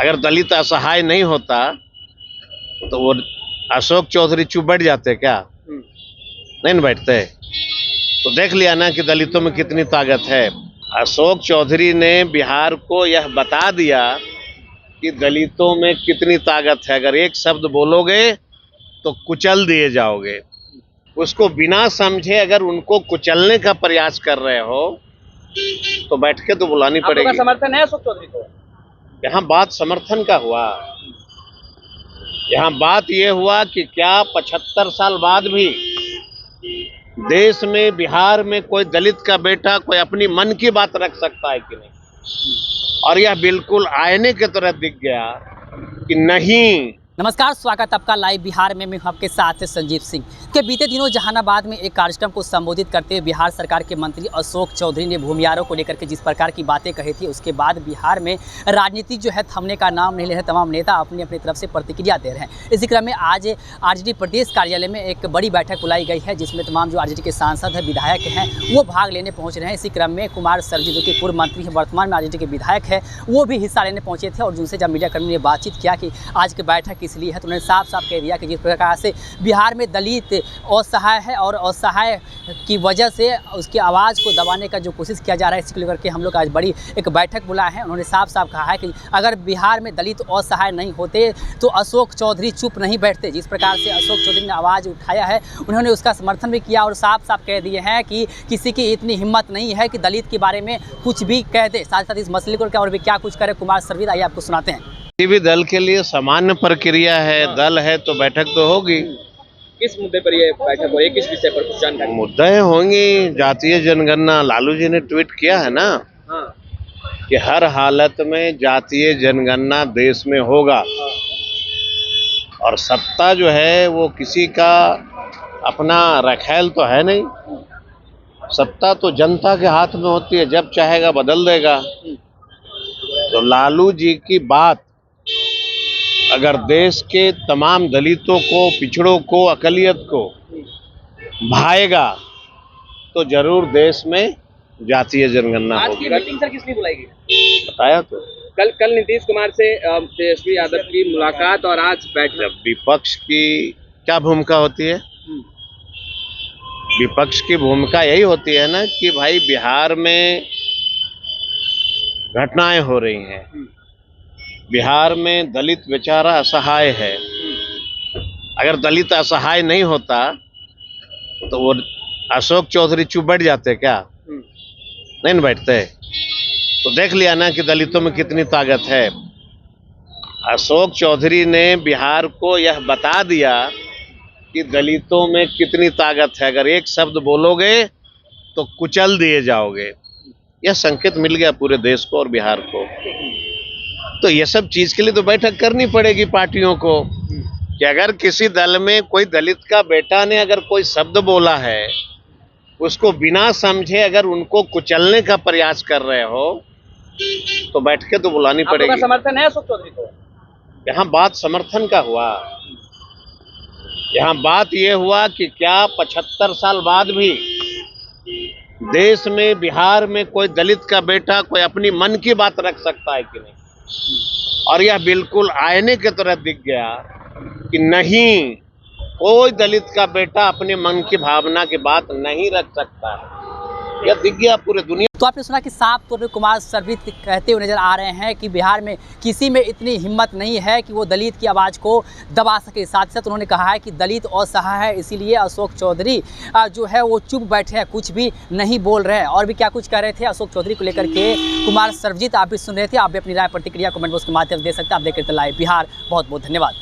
अगर दलित असहाय नहीं होता तो वो अशोक चौधरी चुप बैठ जाते क्या? नहीं न बैठते। तो देख लिया ना कि दलितों में कितनी ताकत है। अशोक चौधरी ने बिहार को यह बता दिया कि दलितों में कितनी ताकत है। अगर एक शब्द बोलोगे तो कुचल दिए जाओगे। उसको बिना समझे अगर उनको कुचलने का प्रयास कर रहे हो तो बैठ के तो बुलानी पड़ेगी। आपका समर्थन है अशोक चौधरी को? यहाँ बात समर्थन का हुआ, यहाँ बात ये हुआ कि क्या 75 साल बाद भी देश में, बिहार में कोई दलित का बेटा कोई अपनी मन की बात रख सकता है कि नहीं। और यह बिल्कुल आईने की तरह दिख गया कि नहीं। नमस्कार, स्वागत आपका लाइव बिहार में। मैं हूं आपके साथ संजीव सिंह। के बीते दिनों जहानाबाद में एक कार्यक्रम को संबोधित करते हुए बिहार सरकार के मंत्री अशोक चौधरी ने भूमियारों को लेकर के जिस प्रकार की बातें कही थी, उसके बाद बिहार में राजनीति जो है थमने का नाम नहीं ले रहे। तमाम नेता अपनी अपनी तरफ से प्रतिक्रिया दे रहे हैं। इसी क्रम में आज आरजेडी प्रदेश कार्यालय में एक बड़ी बैठक बुलाई गई है, जिसमें तमाम जो आरजेडी के सांसद हैं, विधायक हैं, वो भाग लेने पहुँच रहे हैं। इसी क्रम में कुमार सर्वजी, जो कि पूर्व मंत्री हैं, वर्तमान में आरजेडी के विधायक है, वो भी हिस्सा लेने पहुँचे थे। और जिनसे जब मीडिया कर्मी ने बातचीत किया कि आज की बैठक इसलिए है, तो उन्होंने साफ साफ कह दिया कि जिस प्रकार से बिहार में दलित असहाय है और असहाय की वजह से उसकी आवाज़ को दबाने का जो कोशिश किया जा रहा है, इसको लेकर के हम लोग आज बड़ी एक बैठक बुलाए हैं। उन्होंने साफ साफ कहा है कि अगर बिहार में दलित असहाय नहीं होते तो अशोक चौधरी चुप नहीं बैठते। जिस प्रकार से अशोक चौधरी ने आवाज़ उठाया है, उन्होंने उसका समर्थन भी किया और साफ साफ कह दिए हैं कि किसी की इतनी हिम्मत नहीं है कि दलित के बारे में कुछ भी कह दे। साथ साथ इस मसले को और भी क्या कुछ करे कुमार सर्वजी, आइए आपको सुनाते हैं। किसी भी दल के लिए सामान्य प्रक्रिया है, दल है तो बैठक तो होगी। किस मुद्दे पर ये बैठक हो रही है, किस विषय पर कुछ जानकारी? मुद्दे होंगी जातीय जनगणना। लालू जी ने ट्वीट किया है ना कि हर हालत में जातीय जनगणना देश में होगा। और सत्ता जो है वो किसी का अपना रखैल तो है नहीं, सत्ता तो जनता के हाथ में होती है, जब चाहेगा बदल देगा। तो लालू जी की बात अगर देश के तमाम दलितों को, पिछड़ों को, अकलियत को भाएगा तो जरूर देश में जातीय जनगणना होगी। आज की मीटिंग सर किस लिए बुलाई गई? बताया तो कल नीतीश कुमार से तेजस्वी यादव की मुलाकात और आज बैठक। विपक्ष की क्या भूमिका होती है? विपक्ष की भूमिका यही होती है ना कि भाई बिहार में घटनाएं हो रही हैं, बिहार में दलित बेचारा असहाय है। अगर दलित असहाय नहीं होता तो वो अशोक चौधरी चुप बैठ जाते क्या? नहीं न बैठते। तो देख लिया ना कि दलितों में कितनी ताकत है। अशोक चौधरी ने बिहार को यह बता दिया कि दलितों में कितनी ताकत है। अगर एक शब्द बोलोगे तो कुचल दिए जाओगे। यह संकेत मिल गया पूरे देश को और बिहार को। तो ये सब चीज के लिए तो बैठक करनी पड़ेगी पार्टियों को कि अगर किसी दल में कोई दलित का बेटा ने अगर कोई शब्द बोला है, उसको बिना समझे अगर उनको कुचलने का प्रयास कर रहे हो तो बैठ के तो बुलानी पड़ेगी। आपका समर्थन है अशोक चौधरी को? यहाँ बात समर्थन का हुआ, यहाँ बात ये हुआ कि क्या 75 साल बाद भी देश में, बिहार में कोई दलित का बेटा कोई अपनी मन की बात रख सकता है कि नहीं। और यह बिल्कुल आईने की तरह दिख गया कि नहीं, कोई दलित का बेटा अपने मन की भावना की बात नहीं रख सकता है। यह दिख गया पूरे दुनिया। तो आपने सुना कि साफ तौर पर कुमार सर्वजी कहते हुए नजर आ रहे हैं कि बिहार में किसी में इतनी हिम्मत नहीं है कि वो दलित की आवाज़ को दबा सके। साथ ही साथ उन्होंने कहा है कि दलित असहाय है, इसीलिए अशोक चौधरी जो है वो चुप बैठे हैं, कुछ भी नहीं बोल रहे हैं। और भी क्या कुछ कह रहे थे अशोक चौधरी को लेकर के कुमार सर्वजी, आप भी सुन रहे थे। आप भी अपनी राय प्रतिक्रिया कमेंट बॉक्स के माध्यम से दे सकते हैं। आप देख रहे थे लाइव बिहार। बहुत बहुत धन्यवाद।